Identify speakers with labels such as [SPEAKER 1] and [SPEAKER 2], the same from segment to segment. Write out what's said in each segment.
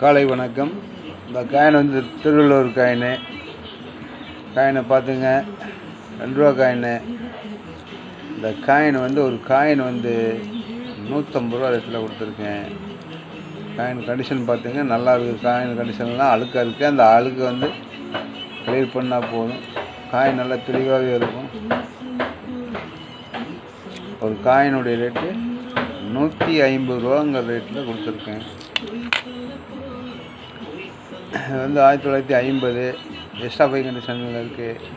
[SPEAKER 1] காலை வணக்கம். இந்த காயின் வந்து திருவள்ளூர் காயினு. காயினை பார்த்துங்க, 2 ரூபா காயினு. இந்த காயின் வந்து ஒரு காயின் வந்து 150 ரூபா ரேட்டில் கொடுத்துருக்கேன். காயின் கண்டிஷன் பார்த்துங்க, நல்லா இருக்குது. காயின் கண்டிஷன்லாம் அழுக்காக இருக்குது. அந்த அழுக்கு வந்து கிளியர் பண்ணால் போதும். காயின் நல்லா தெளிவாகவே இருக்கும். ஒரு காயினுடைய ரேட்டு 150 ரூபாங்கிற ரேட்டில் கொடுத்துருக்கேன். வந்து 1950 எக்ஸ்ட்ரா பை கண்டிஷனில் இருக்குது.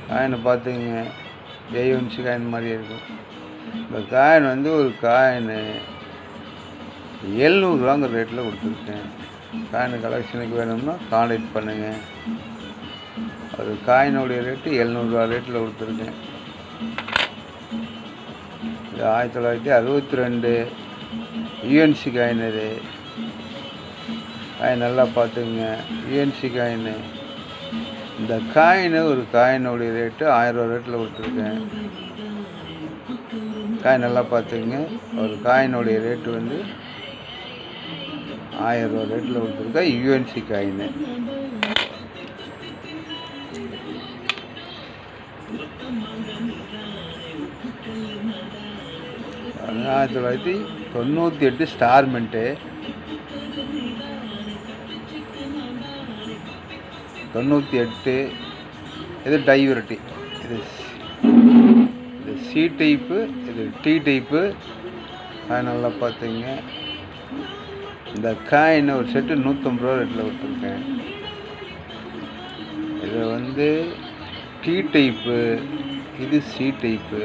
[SPEAKER 1] காயினை பார்த்துங்க, A1C காயின் மாதிரியே இருக்கும். இந்த காயின் வந்து ஒரு காயினு 700 ரூபாங்கிற ரேட்டில் கொடுத்துருக்கேன். காயின் கலெக்ஷனுக்கு வேணும்னா கான்டாக்ட் பண்ணுங்கள். அது காயினுடைய ரேட்டு 700 ரூபா ரேட்டில் கொடுத்துருக்கேன். இது 1962 UNC காயின். இது காயின் நல்லா பார்த்துங்க, UNC காயின். இந்த காயின் ஒரு காயினுடைய ரேட்டு 1000 ரூபா ரேட்டில் கொடுத்துருக்கேன். காயின் நல்லா பார்த்துங்க, ஒரு காயினுடைய ரேட்டு வந்து 1000 ரூபா ரேட்டில் கொடுத்துருக்கேன். UNC coin. அது 1998 ஸ்டார்மெண்ட்டு. 98 இது டைவர்ட்டி. இது C டைப்பு, இது T டைப்பு. காயின் நல்லா பார்த்துங்க. இந்த காயின் ஒரு செட்டு 150 ரூபா ரேட்டில் கொடுத்துருக்கேன். இது வந்து T டைப்பு, இது C டைப்பு.